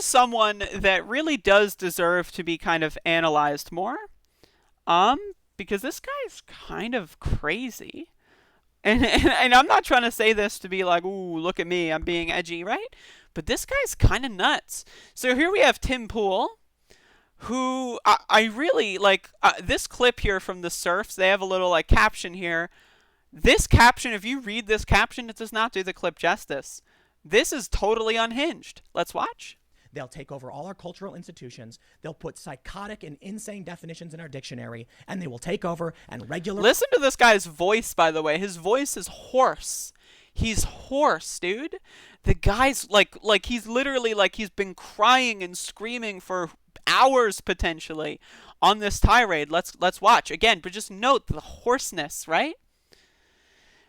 Someone that really does deserve to be kind of analyzed more. Um, because this guy's kind of crazy. And I'm not trying to say this to be like, ooh, look at me, I'm being edgy, right? But this guy's kind of nuts. So here we have Tim Pool, who I really like. This clip here from the Surfs, they have a little like caption here. This caption, if you read this caption, it does not do the clip justice. This is totally unhinged. Let's watch. They'll take over all our cultural institutions. They'll put psychotic and insane definitions in our dictionary, and they will take over and regular. Listen to this guy's voice, by the way. His voice is hoarse. He's hoarse, dude. The guy's like he's literally like he's been crying and screaming for hours potentially on this tirade. Let's watch again, but just note the hoarseness, right?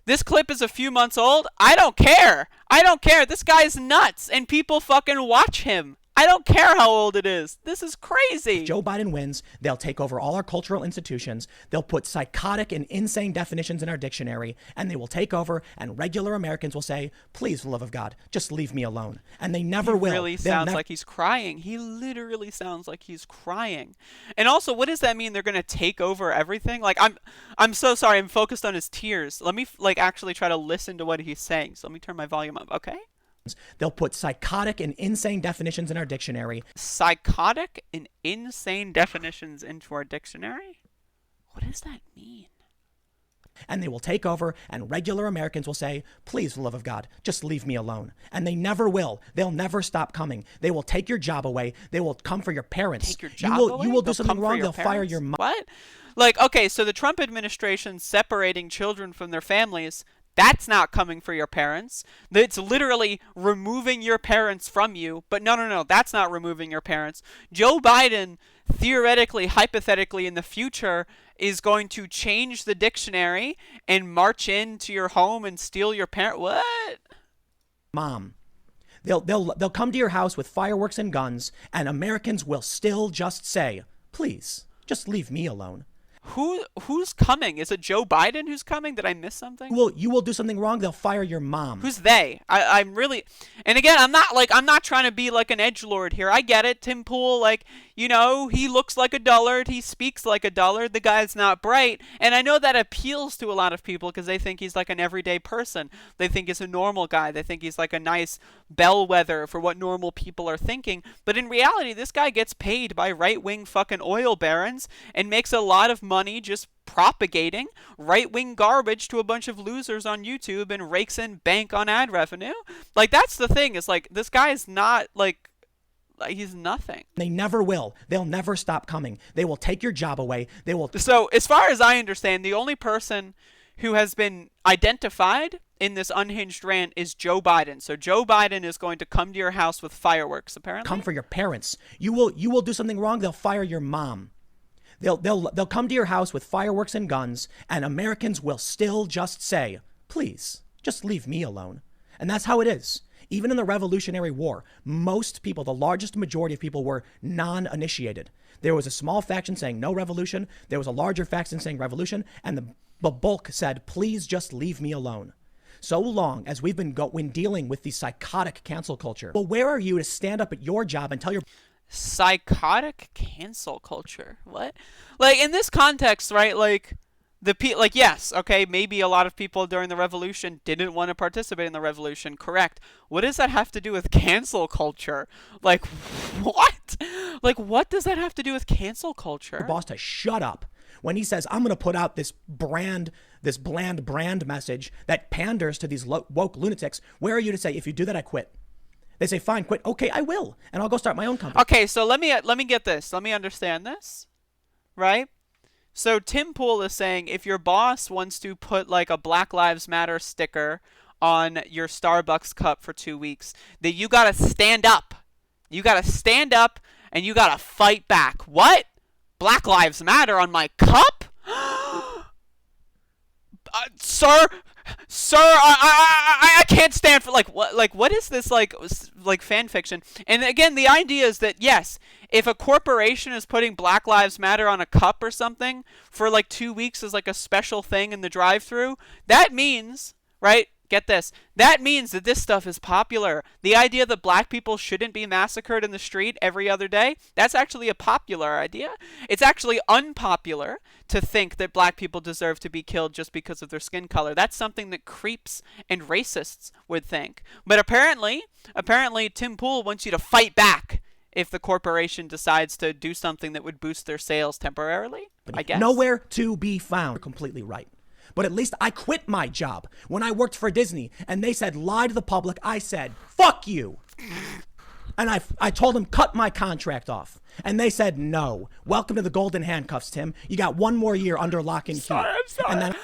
This clip is a few months old. I don't care. I don't care. This guy's nuts, and people fucking watch him. I don't care how old it is. This is crazy. If Joe Biden wins, they'll take over all our cultural institutions. They'll put psychotic and insane definitions in our dictionary, and they will take over, and regular Americans will say, please, for the love of God, just leave me alone. And they never will. He really sounds like he's crying. He literally sounds like he's crying. And also, what does that mean? They're going to take over everything? Like, I'm so sorry. I'm focused on his tears. Let me, like, actually try to listen to what he's saying. So let me turn my volume up, okay? They'll put psychotic and insane definitions in our dictionary. Psychotic and insane definitions into our dictionary? What does that mean? And they will take over, and regular Americans will say, please, for the love of God, just leave me alone. And they never will. They'll never stop coming. They will take your job away. They will come for your parents. Take your job away? You will do something wrong. They'll fire your mom. What? Like, okay, so the Trump administration separating children from their families, that's not coming for your parents. It's literally removing your parents from you. But no, that's not removing your parents. Joe Biden, theoretically, hypothetically, in the future, is going to change the dictionary and march into your home and steal your parent. What? Mom. They'll come to your house with fireworks and guns, and Americans will still just say, please, just leave me alone. Who's coming? Is it Joe Biden who's coming? Did I miss something? You will do something wrong. They'll fire your mom. Who's they? I'm really, and again, I'm not trying to be like an edgelord here. I get it. Tim Pool, like, he looks like a dullard. He speaks like a dullard. The guy's not bright. And I know that appeals to a lot of people because they think he's like an everyday person. They think he's a normal guy. They think he's like a nice bellwether for what normal people are thinking. But in reality, this guy gets paid by right-wing fucking oil barons and makes a lot of money just propagating right-wing garbage to a bunch of losers on YouTube and rakes in bank on ad revenue. Like, that's the thing, is like, this guy is not like he's nothing. They never will. They'll never stop coming. They will take your job away. They will. So as far as I understand, the only person who has been identified in this unhinged rant is Joe Biden. So Joe Biden is going to come to your house with fireworks, apparently. Come for your parents. You will do something wrong. They'll fire your mom. They'll come to your house with fireworks and guns, and Americans will still just say, please, just leave me alone. And that's how it is. Even in the Revolutionary War, most people, the largest majority of people, were non-initiated. There was a small faction saying no revolution. There was a larger faction saying revolution. And the bulk said, please just leave me alone. So long as we've been dealing with the psychotic cancel culture. Well, where are you to stand up at your job and tell your... Psychotic cancel culture? What? Like, in this context, right, like... yes, okay, maybe a lot of people during the revolution didn't want to participate in the revolution, correct. What does that have to do with cancel culture? Like, what? Like, what does that have to do with cancel culture? Your boss to shut up when he says, I'm going to put out this bland brand message that panders to these woke lunatics. Where are you to say, if you do that, I quit? They say, fine, quit. Okay, I will. And I'll go start my own company. Okay, so let me get this. Let me understand this, right? So Tim Pool is saying if your boss wants to put like a Black Lives Matter sticker on your Starbucks cup for 2 weeks, that you got to stand up. You got to stand up and you got to fight back. What? Black Lives Matter on my cup? Sir, I can't stand for what is this like fan fiction? And again, the idea is that yes, if a corporation is putting Black Lives Matter on a cup or something for like 2 weeks as like a special thing in the drive-thru, that means, right, Get this. That means that this stuff is popular. The idea that black people shouldn't be massacred in the street every other day, that's actually a popular idea. It's actually unpopular to think that black people deserve to be killed just because of their skin color. That's something that creeps and racists would think. But apparently Tim Pool wants you to fight back if the corporation decides to do something that would boost their sales temporarily, I guess. Nowhere to be found. You're completely right. But at least I quit my job. When I worked for Disney and they said lie to the public, I said, fuck you. And I told them cut my contract off. And they said no. Welcome to the golden handcuffs, Tim. You got one more year under lock and key. Sorry, I'm sorry. And then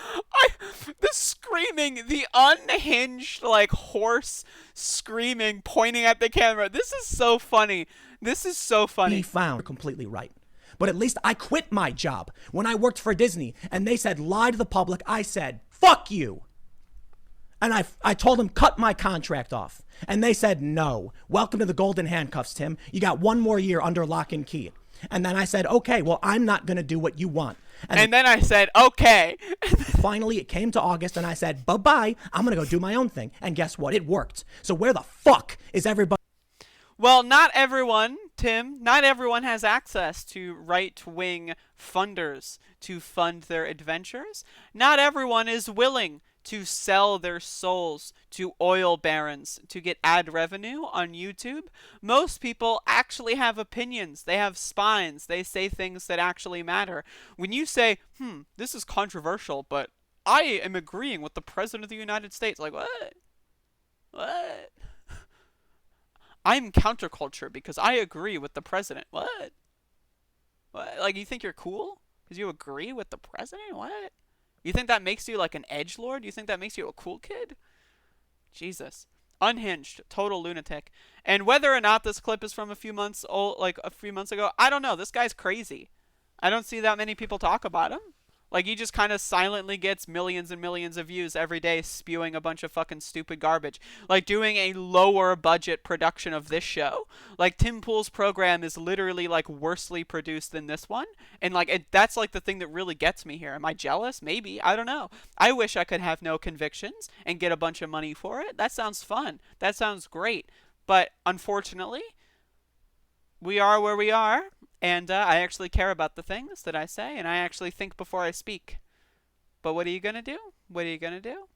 the screaming, the unhinged, like, horse screaming, pointing at the camera. This is so funny. This is so funny. be found. You're completely right. But at least I quit my job. When I worked for Disney and they said lie to the public, I said, fuck you. And I told them cut my contract off. And they said no. Welcome to the golden handcuffs, Tim. You got one more year under lock and key. And then I said, okay, well, I'm not going to do what you want. And then I said, okay. Finally, it came to August and I said, bye-bye. I'm going to go do my own thing. And guess what? It worked. So where the fuck is everybody? Well, not everyone, Tim, not everyone has access to right-wing funders to fund their adventures. Not everyone is willing to sell their souls to oil barons to get ad revenue on YouTube. Most people actually have opinions. They have spines. They say things that actually matter. When you say, this is controversial, but I am agreeing with the President of the United States, like, what? What? I'm counterculture because I agree with the president. What? What? Like, you think you're cool because you agree with the president? What? You think that makes you like an edgelord? You think that makes you a cool kid? Jesus. Unhinged, total lunatic. And whether or not this clip is from a few months old, like a few months ago, I don't know. This guy's crazy. I don't see that many people talk about him. Like, he just kind of silently gets millions and millions of views every day spewing a bunch of fucking stupid garbage. Like, doing a lower budget production of this show. Like, Tim Pool's program is literally, like, worsely produced than this one. And, like, that's, like, the thing that really gets me here. Am I jealous? Maybe. I don't know. I wish I could have no convictions and get a bunch of money for it. That sounds fun. That sounds great. But, unfortunately, we are where we are. And I actually care about the things that I say, and I actually think before I speak. But what are you going to do? What are you going to do?